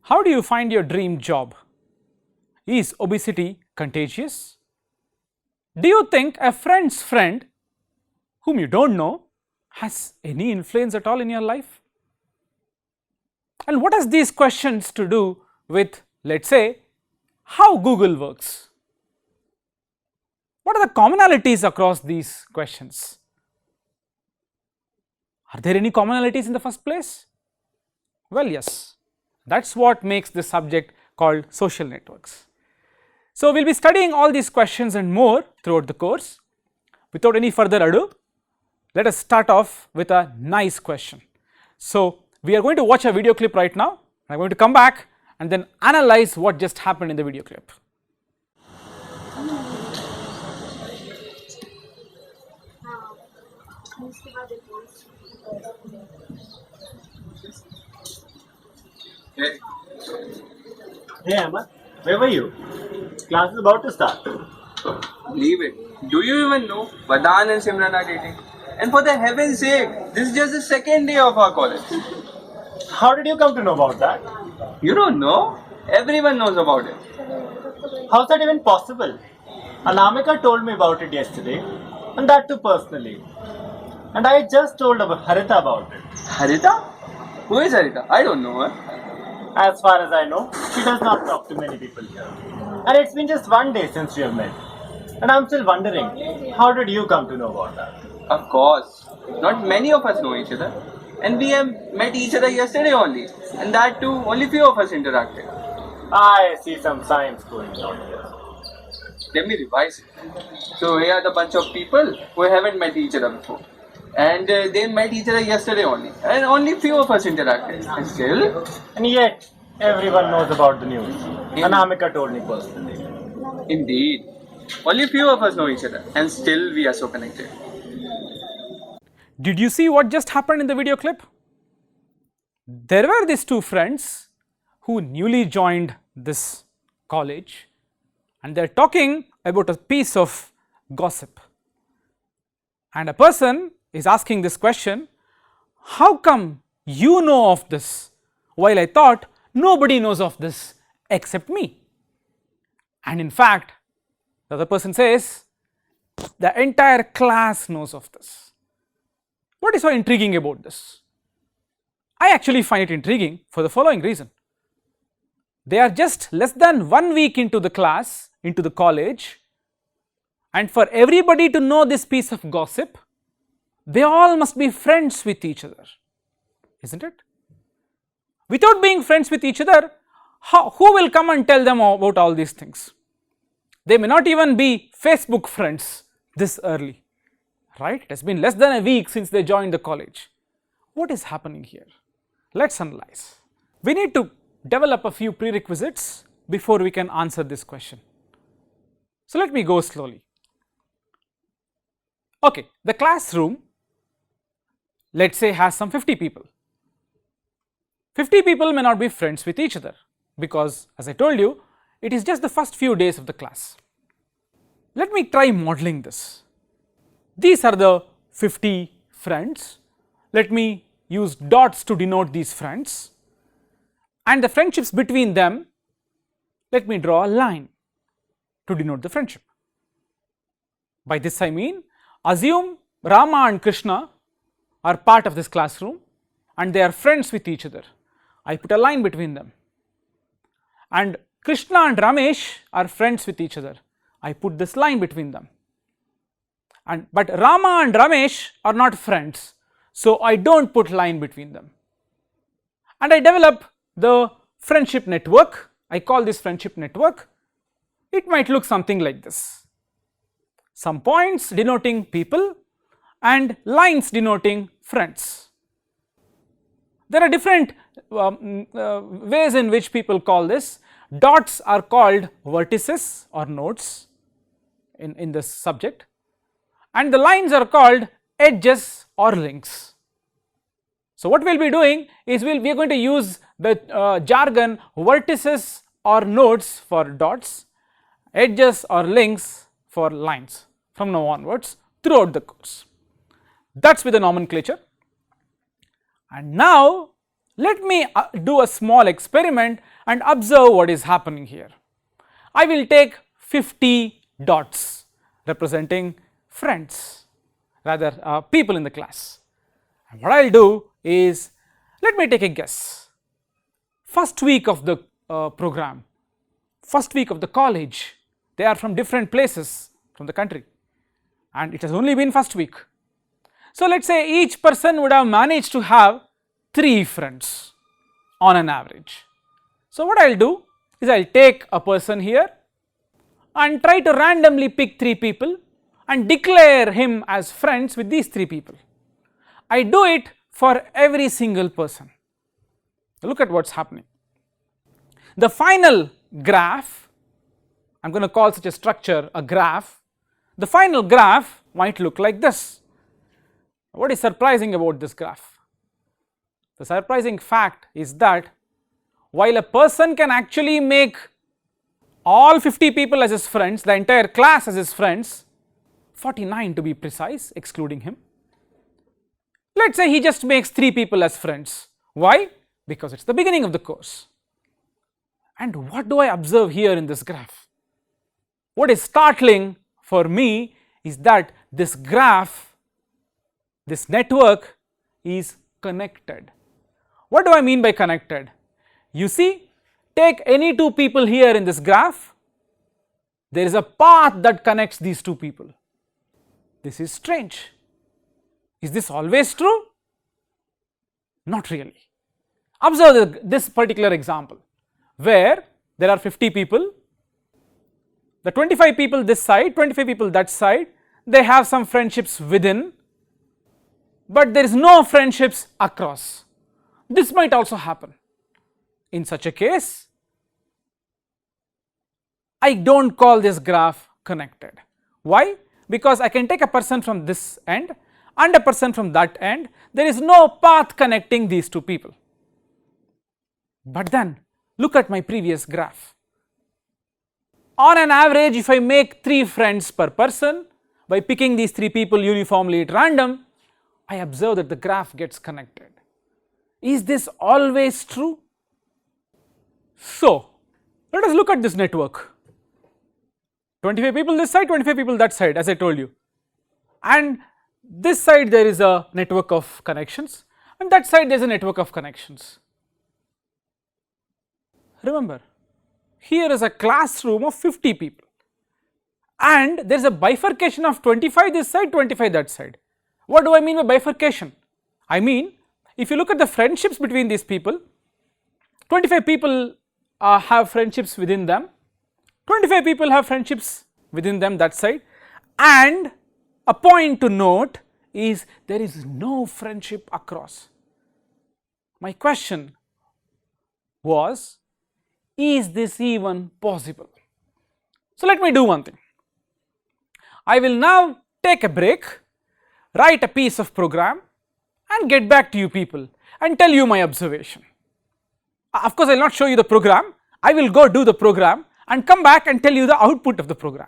How do you find your dream job? Is obesity contagious? Do you think a friend's friend whom you don't know has any influence at all in your life? And what has these questions to do with, let's say, how Google works? What are the commonalities across these questions? Are there any commonalities in the first place? Well, yes, that's what makes this subject called social networks. So, we will be studying all these questions and more throughout the course. Without any further ado, let us start off with a nice question. So, we are going to watch a video clip right now. I am going to come back and then analyze what just happened in the video clip. Hey. Hey Ahmad, where were you? Class is about to start. Leave it. Do you even know Vadan and Simran are dating? And for the heaven's sake, this is just the second day of our college. How did you come to know about that? You don't know? Everyone knows about it. How's that even possible? Anamika told me about it yesterday, and that too personally. And I just told Harita about it. Harita? Who is Harita? I don't know her. As far as I know, she does not talk to many people here. And it's been just one day since we have met. And I'm still wondering, how did you come to know about that? Of course. Not many of us know each other. And we have met each other yesterday only. And that too, only few of us interacted. I see some signs going on here. Let me revise it. So here are the bunch of people who haven't met each other before. And they met each other yesterday only. And only few of us interacted. And still, And yet, everyone knows about the news. Anamika told me personally. indeed, only few of us know each other. And still we are so connected. Did you see what just happened in the video clip? There were these two friends who newly joined this college and they are talking about a piece of gossip. And a person is asking this question, how come you know of this while I thought nobody knows of this except me? And in fact, the other person says, the entire class knows of this. What is so intriguing about this? I actually find it intriguing for the following reason. They are just less than 1 week into the class, into the college, and for everybody to know this piece of gossip, they all must be friends with each other, isn't it? Without being friends with each other, who will come and tell them about all these things? They may not even be Facebook friends this early, right? It has been less than a week since they joined the college. What is happening here? Let's analyze. We need to develop a few prerequisites before we can answer this question. So let me go slowly. Okay, the classroom, let's say, has some 50 people. 50 people may not be friends with each other because, as I told you, it is just the first few days of the class. Let me try modeling this. These are the 50 friends. Let me use dots to denote these friends. And the friendships between them, let me draw a line to denote the friendship. By this I mean, assume Rama and Krishna are part of this classroom and they are friends with each other. I put a line between them. And Krishna and Ramesh are friends with each other. I put this line between them. But Rama and Ramesh are not friends, so I don't put line between them. And I develop the friendship network. I call this friendship network. It might look something like this. Some points denoting people and lines denoting friends. There are different ways in which people call this. Dots are called vertices or nodes in this subject, and the lines are called edges or links. So what we will be doing is we are going to use the jargon vertices or nodes for dots, edges or links for lines from now onwards throughout the course. That is with the nomenclature. And now Let me do a small experiment and observe what is happening here. I will take 50 dots representing friends, rather people in the class. And what I will do is, let me take a guess. First week of the program, first week of the college, they are from different places from the country, and it has only been first week. So, let us say each person would have managed to have 3 friends on an average. So, what I will do is I will take a person here and try to randomly pick 3 people and declare him as friends with these 3 people. I do it for every single person. Look at what is happening. The final graph, I am going to call such a structure a graph. The final graph might look like this. What is surprising about this graph? The surprising fact is that while a person can actually make all 50 people as his friends, the entire class as his friends, 49 to be precise, excluding him. Let us say he just makes 3 people as friends. Why? Because it is the beginning of the course. And what do I observe here in this graph? What is startling for me is that this graph, this network is connected. What do I mean by connected? You see, take any 2 people here in this graph, there is a path that connects these 2 people. This is strange. Is this always true? Not really. Observe this particular example, where there are 50 people, the 25 people this side, 25 people that side, they have some friendships within, but there is no friendships across. This might also happen. In such a case, I do not call this graph connected. Why? Because I can take a person from this end and a person from that end, there is no path connecting these 2 people. But then look at my previous graph. On an average, if I make 3 friends per person by picking these 3 people uniformly at random, I observe that the graph gets connected. Is this always true? So, let us look at this network. 25 people this side, 25 people that side, as I told you, and this side there is a network of connections and that side there is a network of connections. Remember, here is a classroom of 50 people and there is a bifurcation of 25 this side, 25 that side. What do I mean by bifurcation? I mean, if you look at the friendships between these people, 25 people have friendships within them, 25 people have friendships within them that side, and a point to note is there is no friendship across. My question was, is this even possible? So, let me do one thing. I will now take a break, write a piece of program and get back to you people and tell you my observation. Of course, I will not show you the program, I will go do the program and come back and tell you the output of the program.